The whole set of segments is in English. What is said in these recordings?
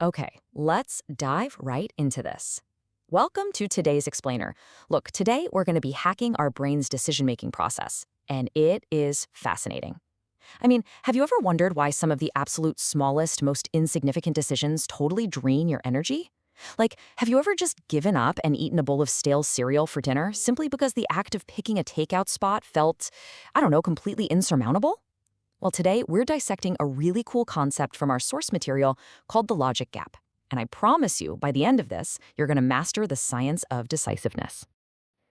Okay, let's dive right into this. Welcome to today's explainer. Look, today we're going to be hacking our brain's decision-making process, and it is fascinating. Have you ever wondered why some of the absolute smallest, most insignificant decisions totally drain your energy? Like, have you ever just given up and eaten a bowl of stale cereal for dinner simply because the act of picking a takeout spot felt, I don't know, completely insurmountable? Well, today we're dissecting a really cool concept from our source material called the logic gap. And I promise you, by the end of this, you're going to master the science of decisiveness.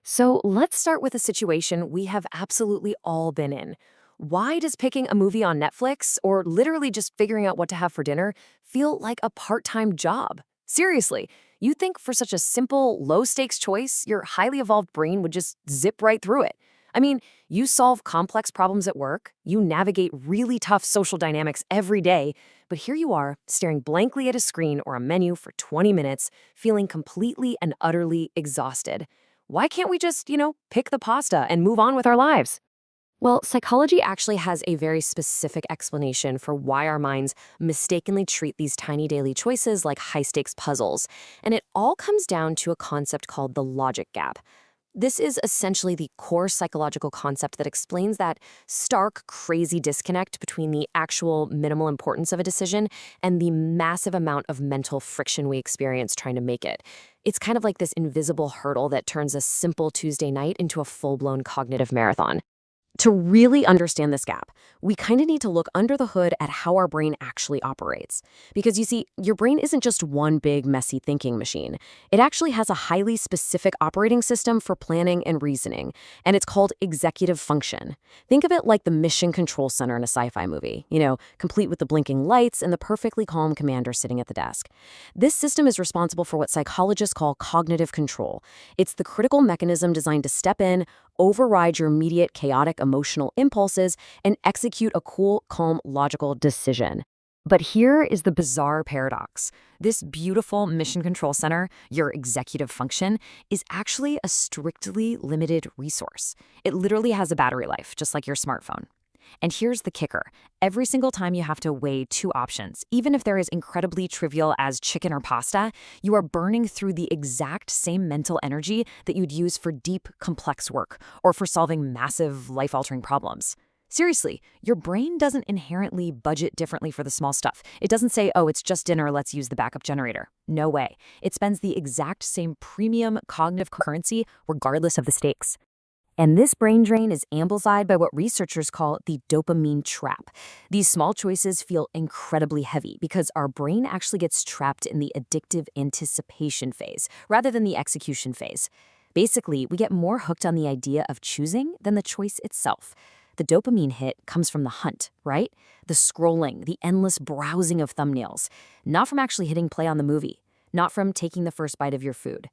So let's start with a situation we have absolutely all been in. Why does picking a movie on Netflix, or literally just figuring out what to have for dinner, feel like a part-time job? Seriously, you think for such a simple, low-stakes choice, your highly evolved brain would just zip right through it? I mean, you solve complex problems at work, you navigate really tough social dynamics every day, but here you are, staring blankly at a screen or a menu for 20 minutes, feeling completely and utterly exhausted. Why can't we just, pick the pasta and move on with our lives? Well, psychology actually has a very specific explanation for why our minds mistakenly treat these tiny daily choices like high stakes puzzles. And it all comes down to a concept called the logic gap. This is essentially the core psychological concept that explains that stark, crazy disconnect between the actual minimal importance of a decision and the massive amount of mental friction we experience trying to make it. It's kind of like this invisible hurdle that turns a simple Tuesday night into a full-blown cognitive marathon. To really understand this gap, we kind of need to look under the hood at how our brain actually operates. Because you see, your brain isn't just one big, messy thinking machine. It actually has a highly specific operating system for planning and reasoning, and it's called executive function. Think of it like the mission control center in a sci-fi movie, complete with the blinking lights and the perfectly calm commander sitting at the desk. This system is responsible for what psychologists call cognitive control. It's the critical mechanism designed to step in, override your immediate chaotic emotional impulses, and execute a cool, calm, logical decision. But here is the bizarre paradox. This beautiful mission control center, your executive function, is actually a strictly limited resource. It literally has a battery life, just like your smartphone. And here's the kicker. Every single time you have to weigh two options, even if they're as incredibly trivial as chicken or pasta, you are burning through the exact same mental energy that you'd use for deep, complex work or for solving massive, life-altering problems. Seriously, your brain doesn't inherently budget differently for the small stuff. It doesn't say, oh, it's just dinner, let's use the backup generator. No way. It spends the exact same premium cognitive currency regardless of the stakes. And this brain drain is amplified by what researchers call the dopamine trap. These small choices feel incredibly heavy because our brain actually gets trapped in the addictive anticipation phase rather than the execution phase. Basically, we get more hooked on the idea of choosing than the choice itself. The dopamine hit comes from the hunt, right? The scrolling, the endless browsing of thumbnails, not from actually hitting play on the movie, not from taking the first bite of your food.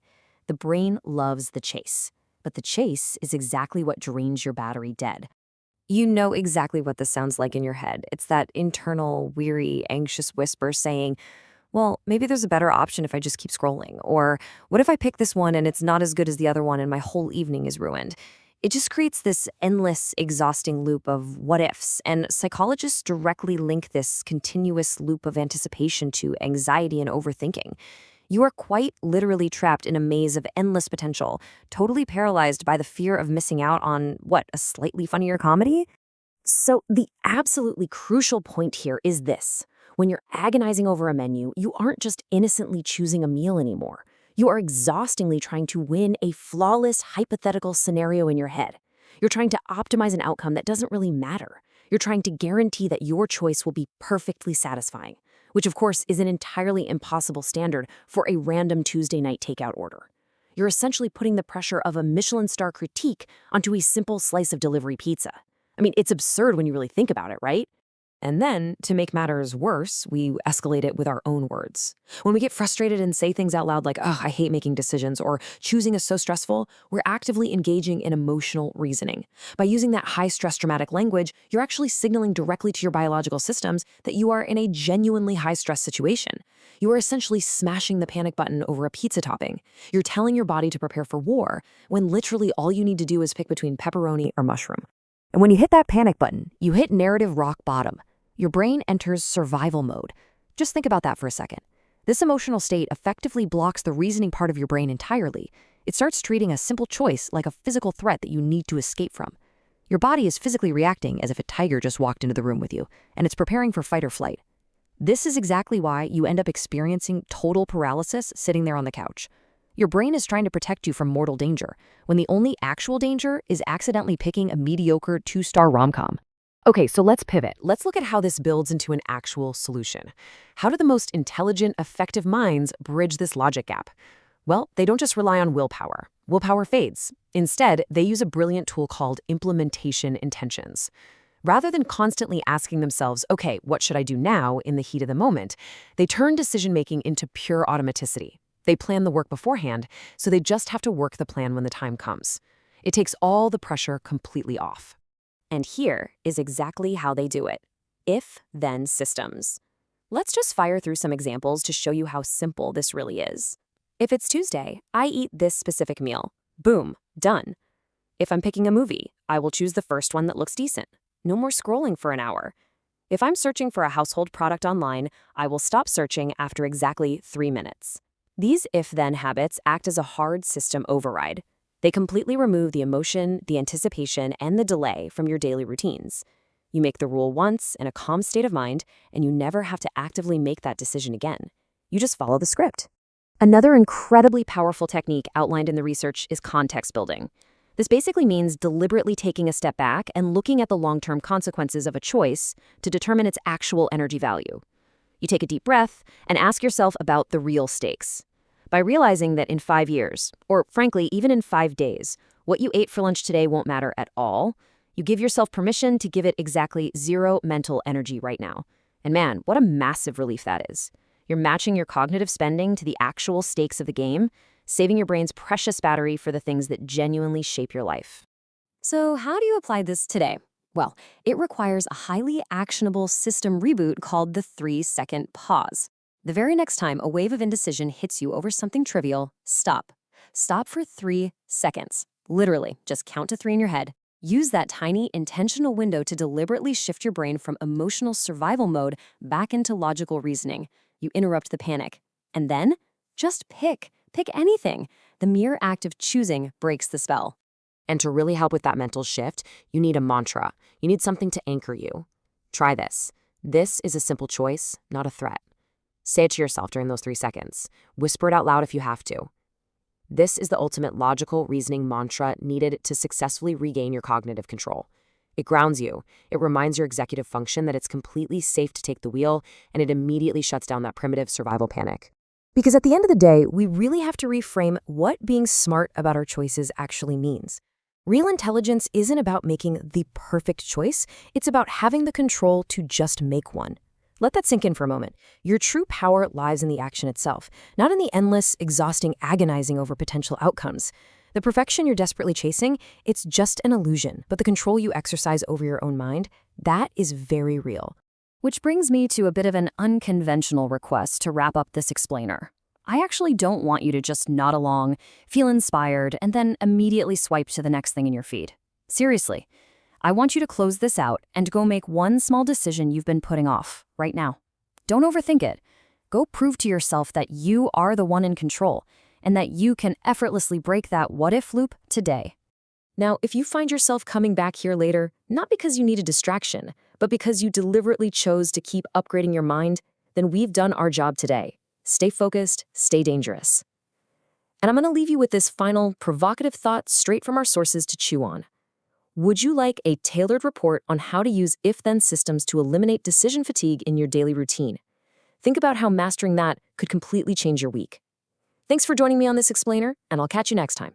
The brain loves the chase. But the chase is exactly what drains your battery dead. You know exactly what this sounds like in your head. It's that internal, weary, anxious whisper saying, well, maybe there's a better option if I just keep scrolling. Or what if I pick this one and it's not as good as the other one and my whole evening is ruined? It just creates this endless, exhausting loop of what ifs. And psychologists directly link this continuous loop of anticipation to anxiety and overthinking. You are quite literally trapped in a maze of endless potential, totally paralyzed by the fear of missing out on, what, a slightly funnier comedy? So, the absolutely crucial point here is this. When you're agonizing over a menu, you aren't just innocently choosing a meal anymore. You are exhaustingly trying to win a flawless hypothetical scenario in your head. You're trying to optimize an outcome that doesn't really matter. You're trying to guarantee that your choice will be perfectly satisfying, which of course is an entirely impossible standard for a random Tuesday night takeout order. You're essentially putting the pressure of a Michelin star critique onto a simple slice of delivery pizza. It's absurd when you really think about it, right? And then, to make matters worse, we escalate it with our own words. When we get frustrated and say things out loud like, oh, I hate making decisions, or choosing is so stressful, we're actively engaging in emotional reasoning. By using that high-stress dramatic language, you're actually signaling directly to your biological systems that you are in a genuinely high-stress situation. You are essentially smashing the panic button over a pizza topping. You're telling your body to prepare for war, when literally all you need to do is pick between pepperoni or mushroom. And when you hit that panic button, you hit narrative rock bottom. Your brain enters survival mode. Just think about that for a second. This emotional state effectively blocks the reasoning part of your brain entirely. It starts treating a simple choice like a physical threat that you need to escape from. Your body is physically reacting as if a tiger just walked into the room with you, and it's preparing for fight or flight. This is exactly why you end up experiencing total paralysis sitting there on the couch. Your brain is trying to protect you from mortal danger, when the only actual danger is accidentally picking a mediocre 2-star rom-com. Okay, so let's pivot. Let's look at how this builds into an actual solution. How do the most intelligent, effective minds bridge this logic gap? Well, they don't just rely on willpower. Willpower fades. Instead, they use a brilliant tool called implementation intentions. Rather than constantly asking themselves, okay, what should I do now in the heat of the moment, they turn decision-making into pure automaticity. They plan the work beforehand, so they just have to work the plan when the time comes. It takes all the pressure completely off. And here is exactly how they do it. If-then systems. Let's just fire through some examples to show you how simple this really is. If it's Tuesday, I eat this specific meal. Boom, done. If I'm picking a movie, I will choose the first one that looks decent. No more scrolling for an hour. If I'm searching for a household product online, I will stop searching after exactly 3 minutes. These if-then habits act as a hard system override. They completely remove the emotion, the anticipation, and the delay from your daily routines. You make the rule once in a calm state of mind, and you never have to actively make that decision again. You just follow the script. Another incredibly powerful technique outlined in the research is context building. This basically means deliberately taking a step back and looking at the long-term consequences of a choice to determine its actual energy value. You take a deep breath and ask yourself about the real stakes. By realizing that in 5 years, or frankly, even in 5 days, what you ate for lunch today won't matter at all, you give yourself permission to give it exactly 0 mental energy right now. And man, what a massive relief that is. You're matching your cognitive spending to the actual stakes of the game, saving your brain's precious battery for the things that genuinely shape your life. So how do you apply this today? Well, it requires a highly actionable system reboot called the 3-second pause. The very next time a wave of indecision hits you over something trivial, stop. Stop for 3 seconds. Literally, just count to 3 in your head. Use that tiny, intentional window to deliberately shift your brain from emotional survival mode back into logical reasoning. You interrupt the panic. And then, just pick. Pick anything. The mere act of choosing breaks the spell. And to really help with that mental shift, you need a mantra. You need something to anchor you. Try this. This is a simple choice, not a threat. Say it to yourself during those 3 seconds. Whisper it out loud if you have to. This is the ultimate logical reasoning mantra needed to successfully regain your cognitive control. It grounds you. It reminds your executive function that it's completely safe to take the wheel, and it immediately shuts down that primitive survival panic. Because at the end of the day, we really have to reframe what being smart about our choices actually means. Real intelligence isn't about making the perfect choice. It's about having the control to just make one. Let that sink in for a moment. Your true power lies in the action itself, not in the endless, exhausting agonizing over potential outcomes. The perfection you're desperately chasing, it's just an illusion, but the control you exercise over your own mind, that is very real. Which brings me to a bit of an unconventional request to wrap up this explainer. I actually don't want you to just nod along, feel inspired, and then immediately swipe to the next thing in your feed. Seriously, I want you to close this out and go make one small decision you've been putting off right now. Don't overthink it. Go prove to yourself that you are the one in control and that you can effortlessly break that what-if loop today. Now, if you find yourself coming back here later, not because you need a distraction, but because you deliberately chose to keep upgrading your mind, then we've done our job today. Stay focused, stay dangerous. And I'm going to leave you with this final provocative thought straight from our sources to chew on. Would you like a tailored report on how to use if-then systems to eliminate decision fatigue in your daily routine? Think about how mastering that could completely change your week. Thanks for joining me on this explainer, and I'll catch you next time.